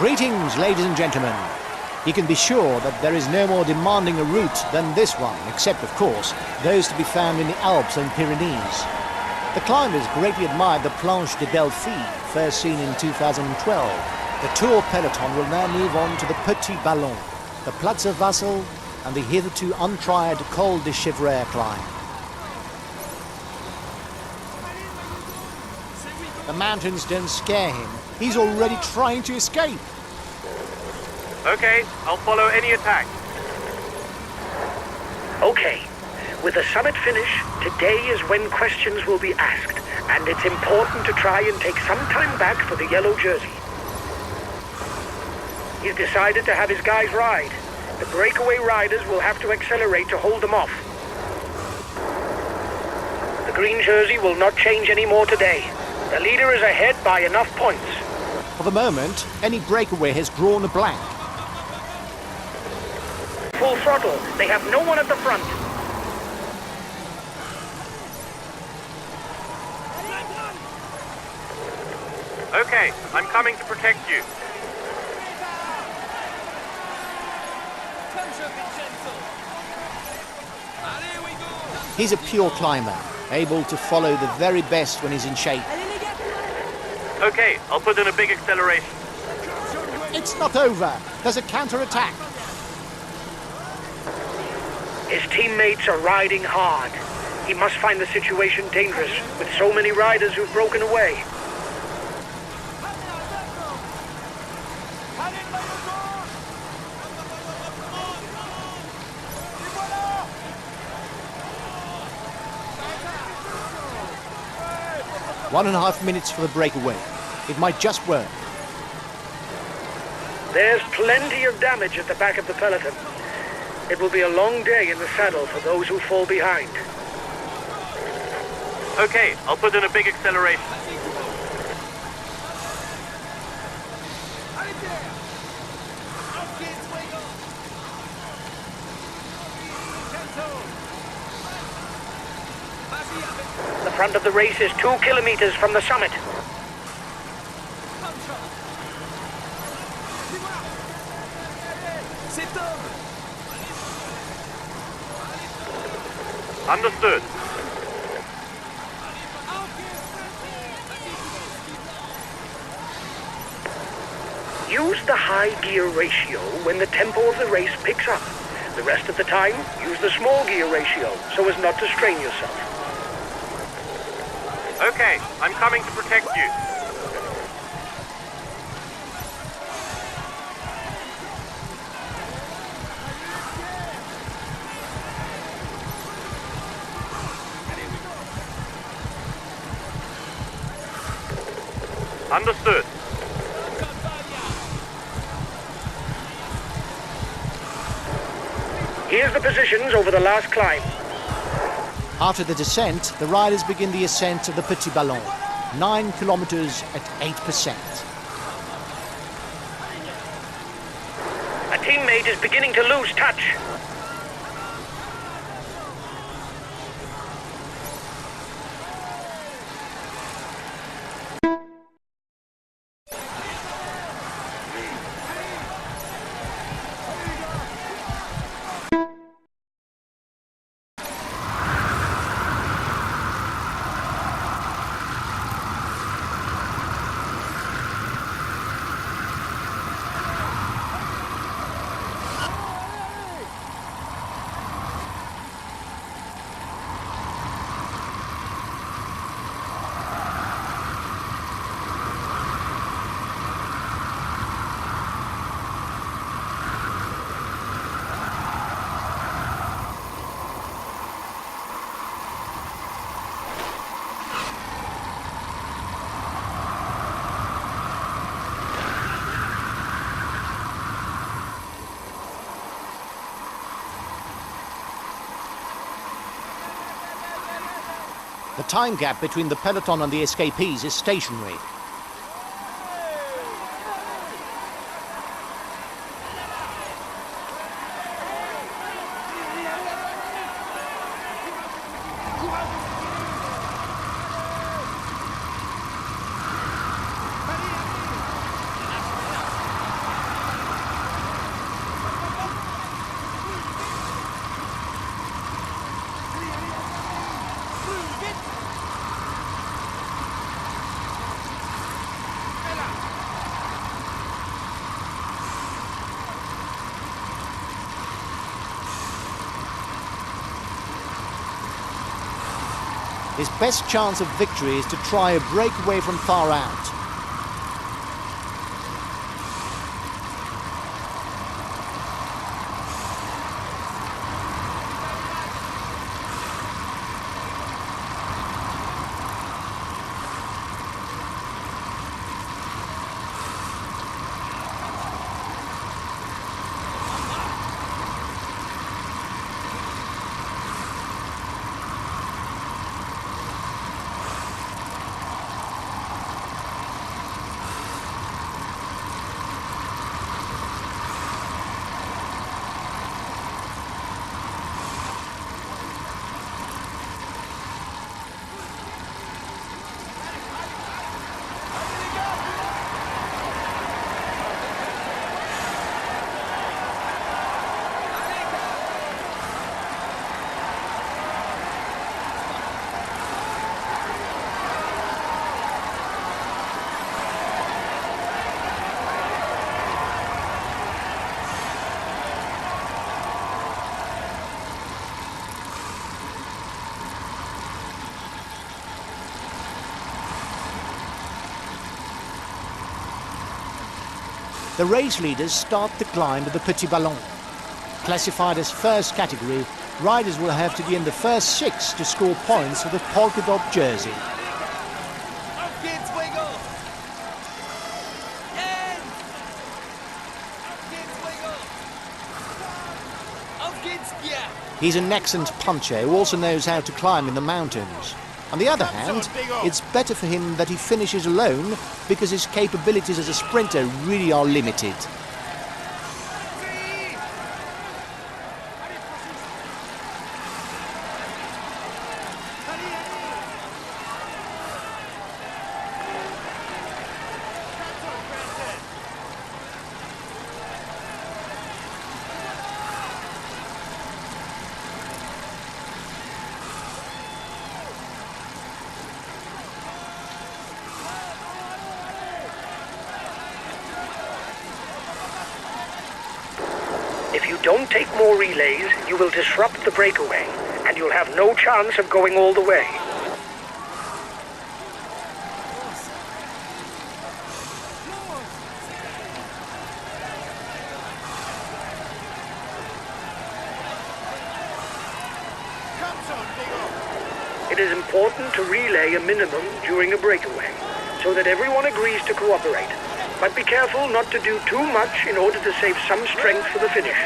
Greetings, ladies and gentlemen. You can be sure that there is no more demanding a route than this one, except, of course, those to be found in the Alps and Pyrenees. The climbers greatly admired the Planche de Belfi, first seen in 2012. The Tour peloton will now move on to the Petit Ballon, the Plaza Vassal, and the hitherto untried Col de Chevrier climb. The mountains don't scare him. He's already trying to escape. Okay, I'll follow any attack. Okay, with the summit finish, today is when questions will be asked, and it's important to try and take some time back for the yellow jersey. He's decided to have his guys ride. The breakaway riders will have to accelerate to hold them off. The green jersey will not change anymore today. The leader is ahead by enough points. For the moment, any breakaway has drawn a blank. Full throttle. They have no one at the front. Okay, I'm coming to protect you. He's a pure climber, able to follow the very best when he's in shape. Okay, I'll put in a big acceleration. It's not over. There's a counter-attack. His teammates are riding hard. He must find the situation dangerous with so many riders who've broken away. One and a half minutes for the breakaway. It might just work. There's plenty of damage at the back of the peloton. It will be a long day in the saddle for those who fall behind. Okay, I'll put in a big acceleration. The front of the race is 2 kilometers from the summit. Understood. Use the high gear ratio when the tempo of the race picks up. The rest of the time, use the small gear ratio so as not to strain yourself. Okay, I'm coming to protect you. Understood. Here's the positions over the last climb. After the descent, the riders begin the ascent of the Petit Ballon, 9 kilometers at 8%. A teammate is beginning to lose touch. The time gap between the peloton and the escapees is stationary. His best chance of victory is to try a breakaway from far out. The race leaders start the climb of the Petit Ballon. Classified as first category, riders will have to be in the first 6 to score points for the polka dot jersey. He's an excellent puncher who also knows how to climb in the mountains. On the other hand, it's better for him that he finishes alone because his capabilities as a sprinter really are limited. If you don't take more relays, you will disrupt the breakaway, and you'll have no chance of going all the way. It is important to relay a minimum during a breakaway, so that everyone agrees to cooperate. But be careful not to do too much in order to save some strength for the finish.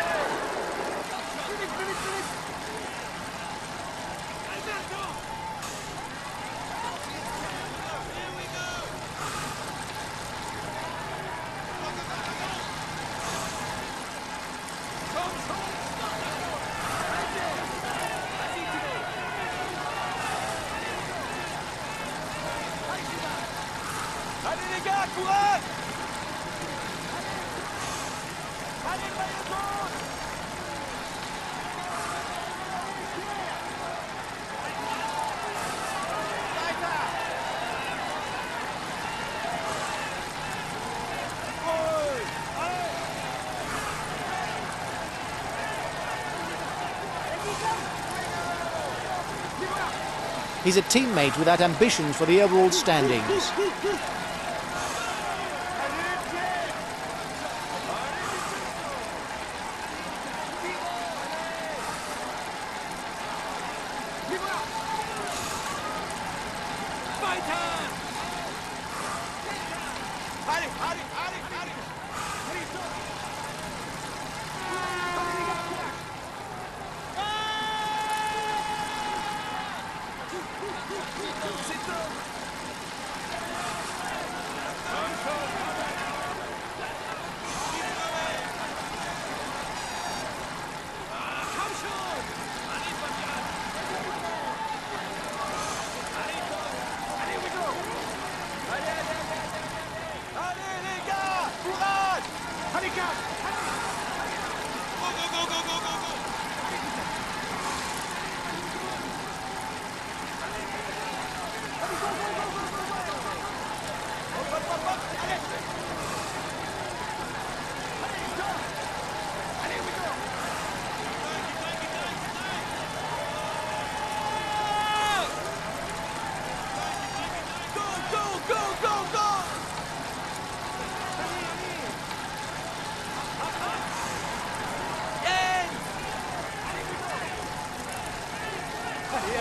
He's a teammate without ambitions for the overall standings.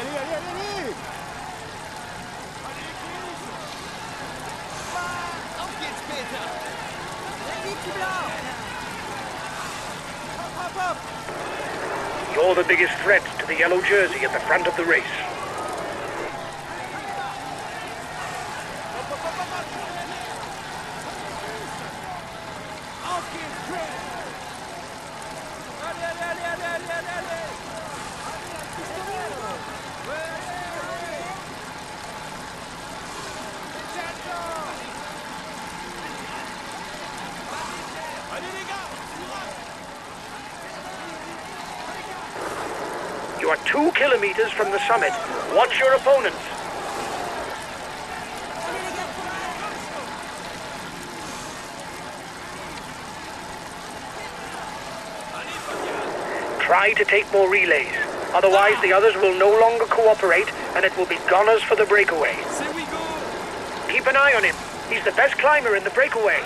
Allez, allez, allez, allez! Auf geht's, Peter! Vite, tu blanc! Hop, hop, hop! You're the biggest threat to the yellow jersey at the front of the race. Auf geht's, Chris! Allez, allez, allez, allez, allez, allez, allez! Allez, les gars! You are 2 kilometers from the summit. Watch your opponents. Try to take more relays. Otherwise, the others will no longer cooperate, and it will be goners for the breakaway. C'est we go! Keep an eye on him. He's the best climber in the breakaway.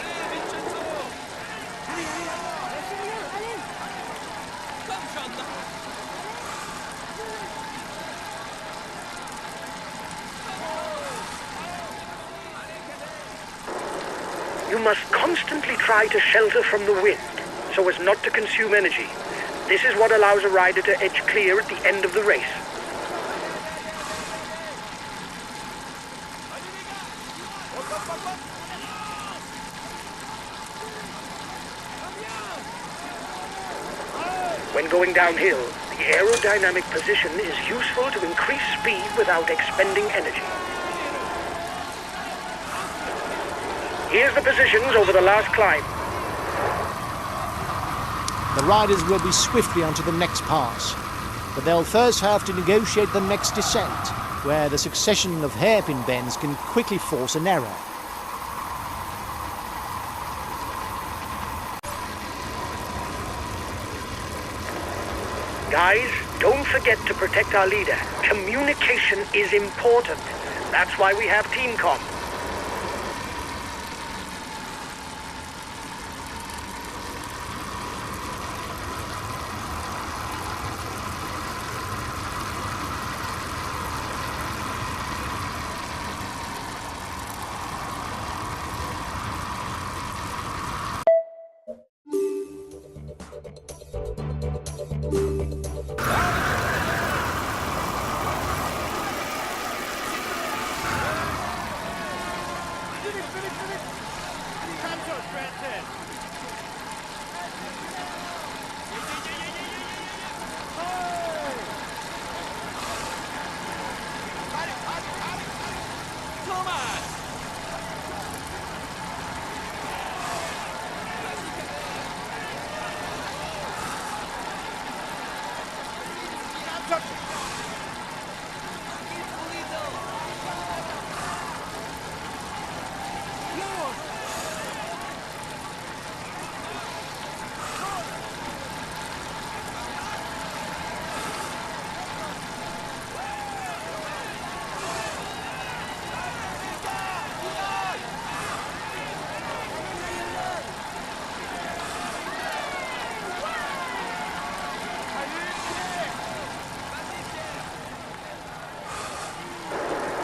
You must constantly try to shelter from the wind, so as not to consume energy. This is what allows a rider to edge clear at the end of the race. When going downhill, the aerodynamic position is useful to increase speed without expending energy. Here's the positions over the last climb. The riders will be swiftly onto the next pass, but they'll first have to negotiate the next descent, where the succession of hairpin bends can quickly force an error. Guys, don't forget to protect our leader. Communication is important. That's why we have TeamCom.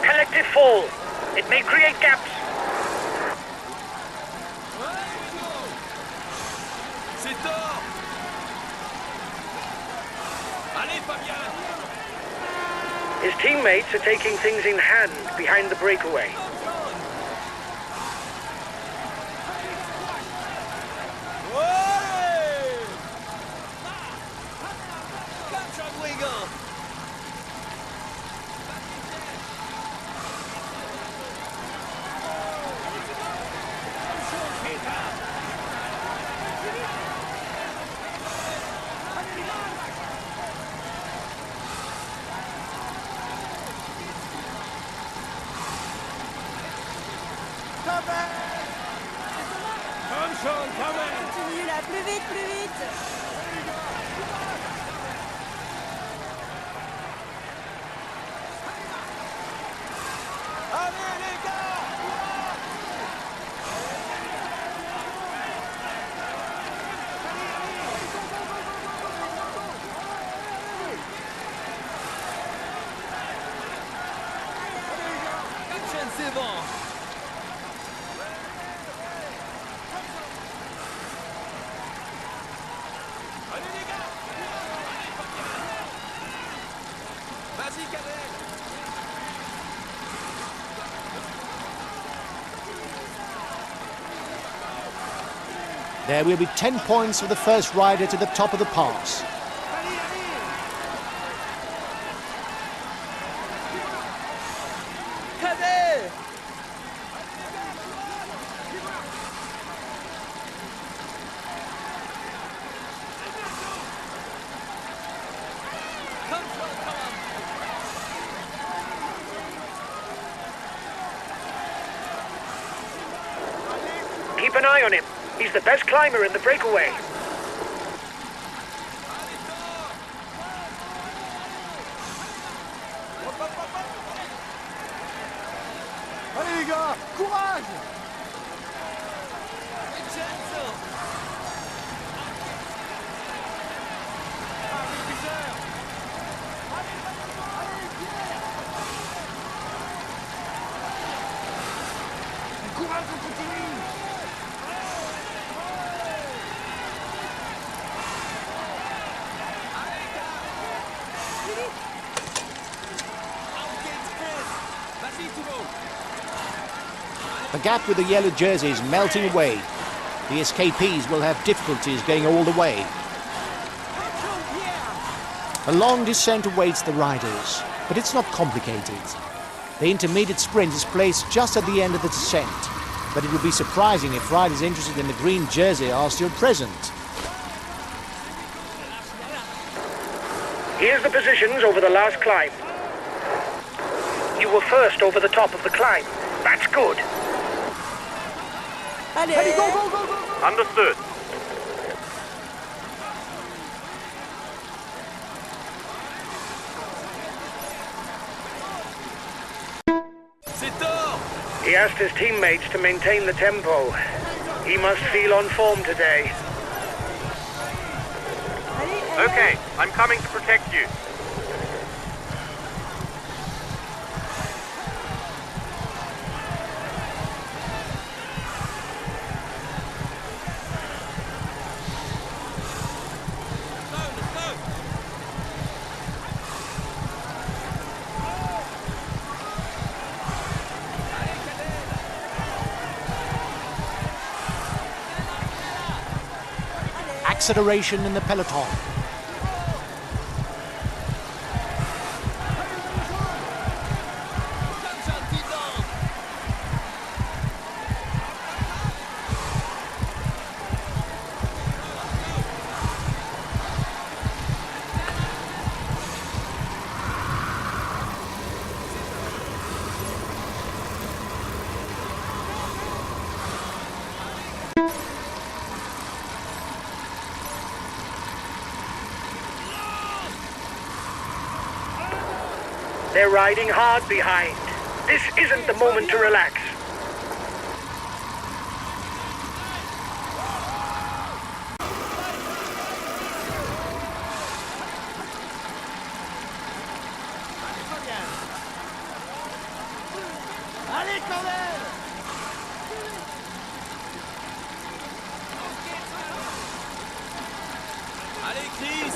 Collective fall. It may create gaps. C'est tort! Allez, Fabien! His teammates are taking things in hand behind the breakaway. Continue là, plus vite, plus vite. Allez, les gars! There will be 10 points for the first rider to the top of the pass. Cadet! Keep an eye on him. He's the best climber in the breakaway. Allez les gars, courage! Courage, on continue! Vas-y Thibaut! The gap with the yellow jersey is melting away. The escapees will have difficulties going all the way. A long descent awaits the riders, but it's not complicated. The intermediate sprint is placed just at the end of the descent, but it would be surprising if riders interested in the green jersey are still present. Here's the positions over the last climb. You were first over the top of the climb. That's good. Allez, Go, go, go, go, go! Understood. C'est tort! He asked his teammates to maintain the tempo. He must feel on form today. allez, Okay, I'm coming to protect you. Acceleration in the peloton. They're riding hard behind. This isn't the moment to relax. Allez quand même! Allez Chris!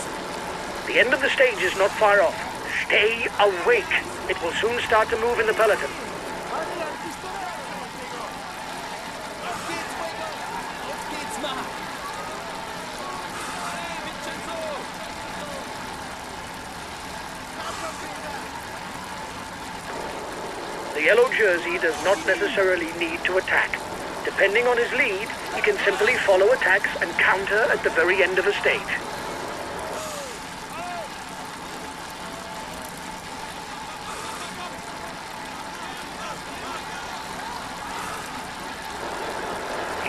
The end of the stage is not far off. Stay awake. It will soon start to move in the peloton. Jetzt geht's mal! Allez Vincenzo! The yellow jersey does not necessarily need to attack. Depending on his lead, he can simply follow attacks and counter at the very end of a stage.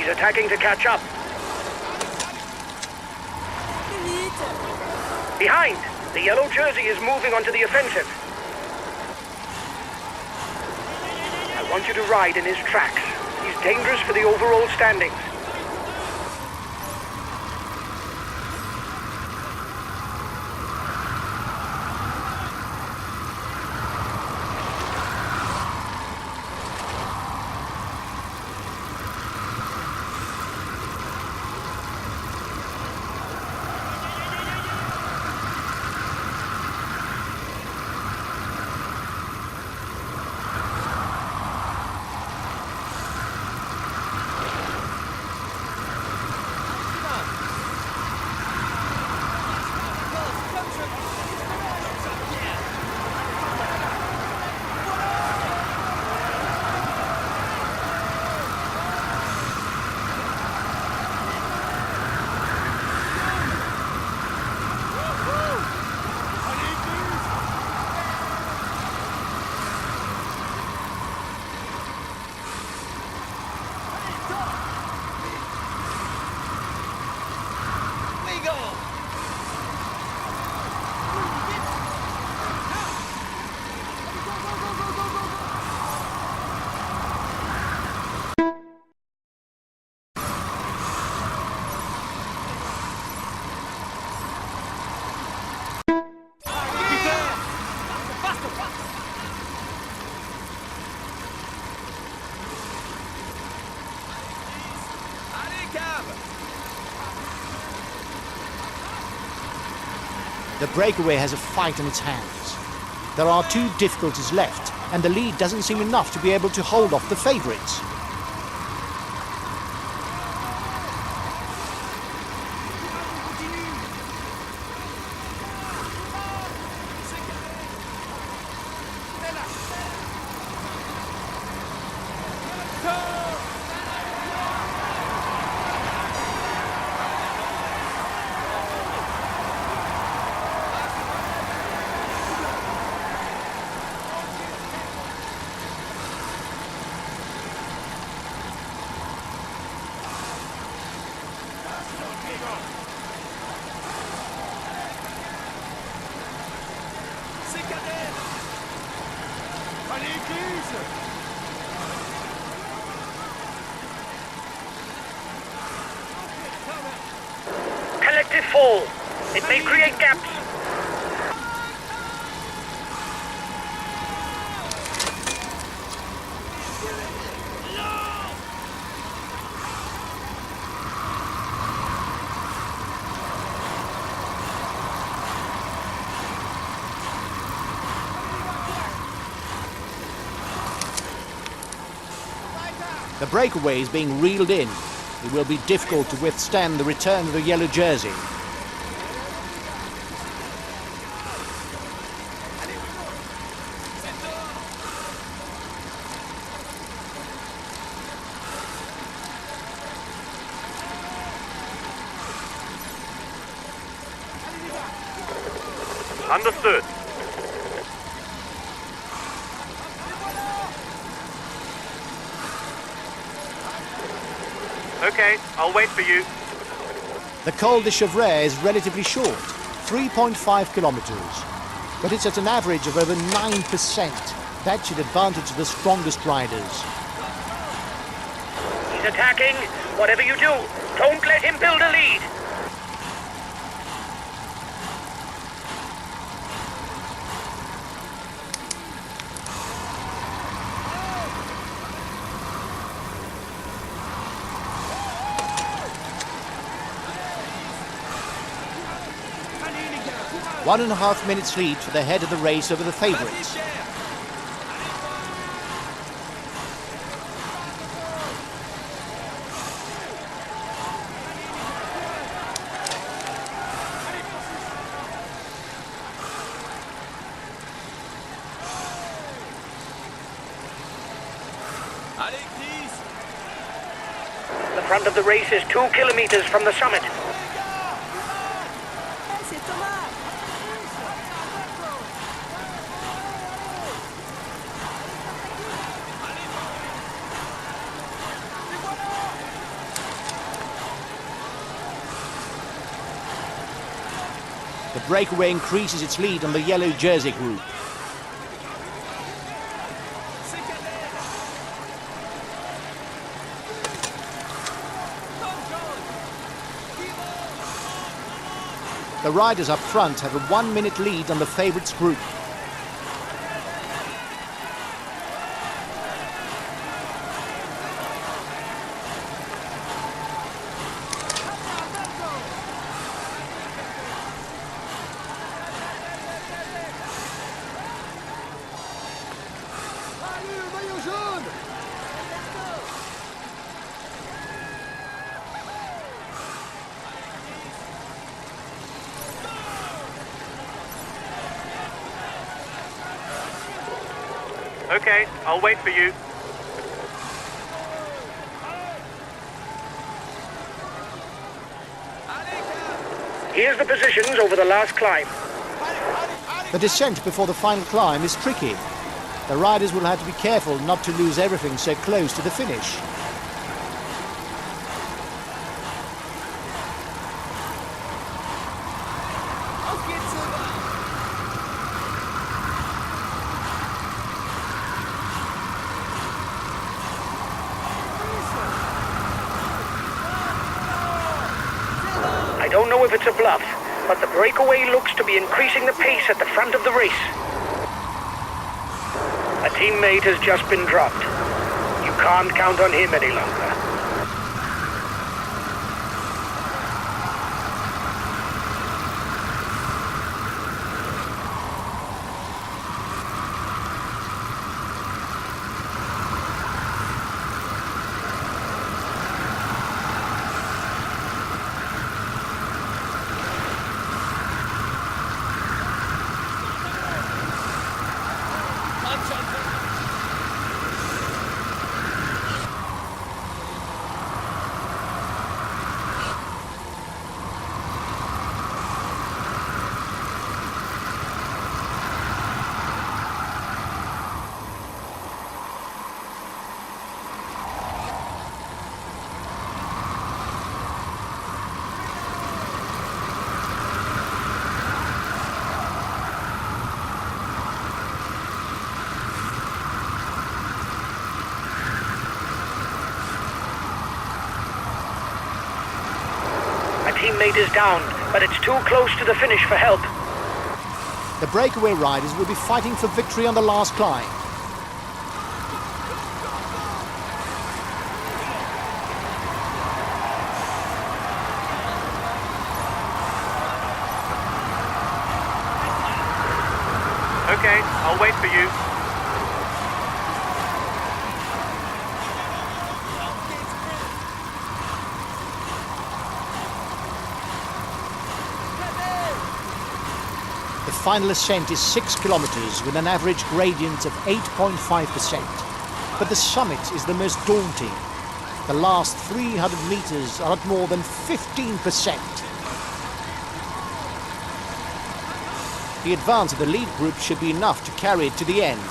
He's attacking to catch up. vite! Behind! The yellow jersey is moving onto the offensive. I want you to ride in his tracks. He's dangerous for the overall standings. The breakaway has a fight on its hands. There are 2 difficulties left, and the lead doesn't seem enough to be able to hold off the favourites. Collective fall. It may create gaps. The breakaway is being reeled in. It will be difficult to withstand the return of the yellow jersey. Understood. Okay, I'll wait for you. The Col de Chevret is relatively short, 3.5 kilometers, but it's at an average of over 9%. That should advantage the strongest riders. He's attacking. Whatever you do, don't let him build a lead. One and a half minutes lead for the head of the race over the favourites. Allez, Chris! The front of the race is 2 kilometers from the summit. Eh, c'est Thomas. The breakaway increases its lead on the yellow jersey group. The riders up front have a 1 minute lead on the favourites group. Okay, I'll wait for you. Here's the positions over the last climb. The descent before the final climb is tricky. The riders will have to be careful not to lose everything so close to the finish. Auf geht's, Silber. I don't know if it's a bluff, but the breakaway looks to be increasing the pace at the front of the race. A teammate has just been dropped. You can't count on him any longer. teammate is down, but it's too close to the finish for help. The breakaway riders will be fighting for victory on the last climb. Okay, I'll wait for you. The final ascent is 6 kilometers with an average gradient of 8.5%. But the summit is the most daunting. The last 300 meters are at more than 15%. The advance of the lead group should be enough to carry it to the end.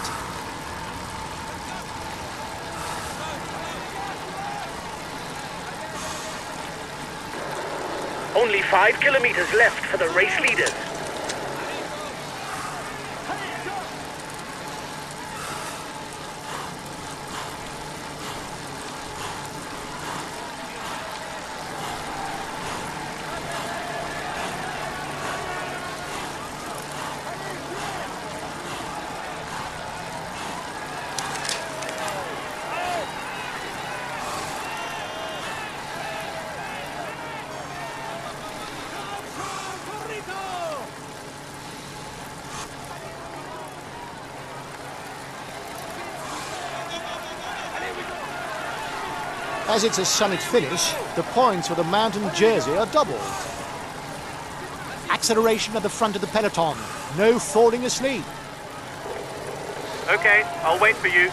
Only 5 kilometers left for the race leaders. As it's a summit finish, the points for the mountain jersey are doubled. Acceleration at the front of the peloton. No falling asleep. Okay, I'll wait for you.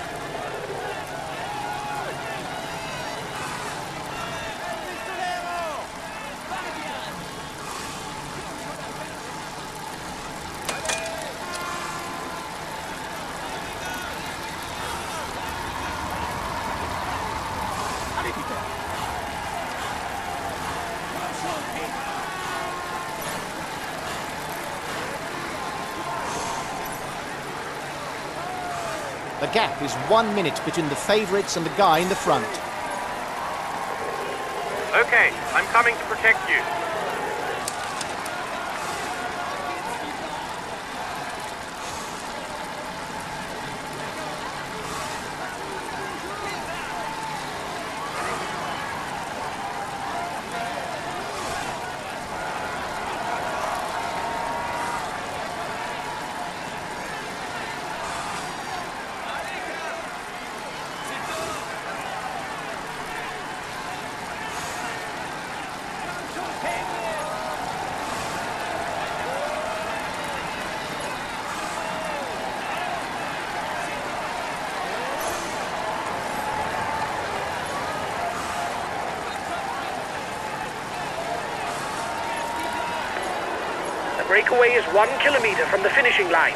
The gap is 1 minute between the favourites and the guy in the front. Okay, I'm coming to protect you. The breakaway is 1 kilometer from the finishing line.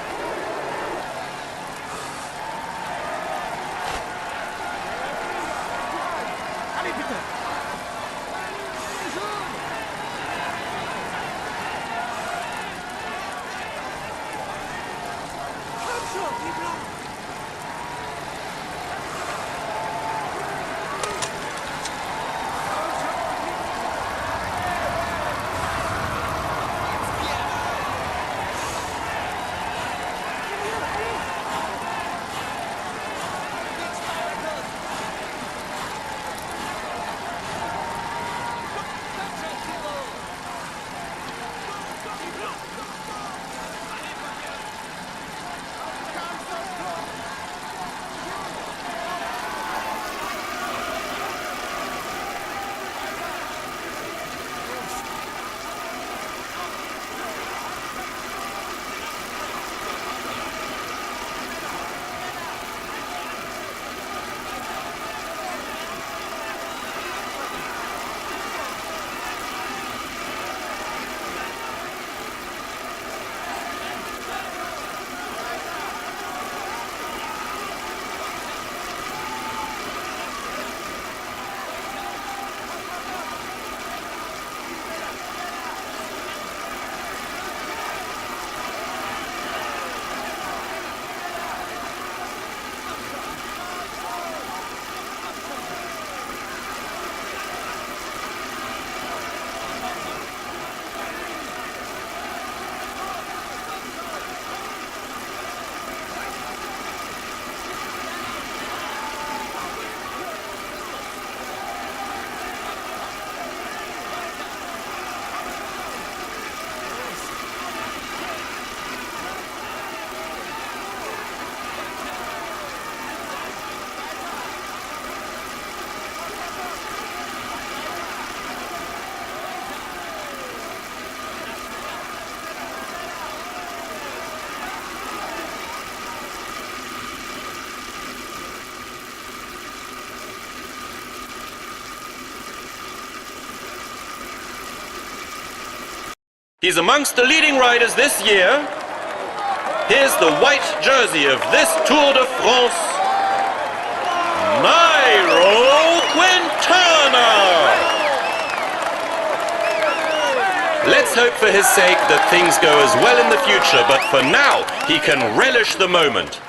He's amongst the leading riders this year. Here's the white jersey of this Tour de France, Nairo Quintana. Let's hope for his sake that things go as well in the future, but for now, he can relish the moment.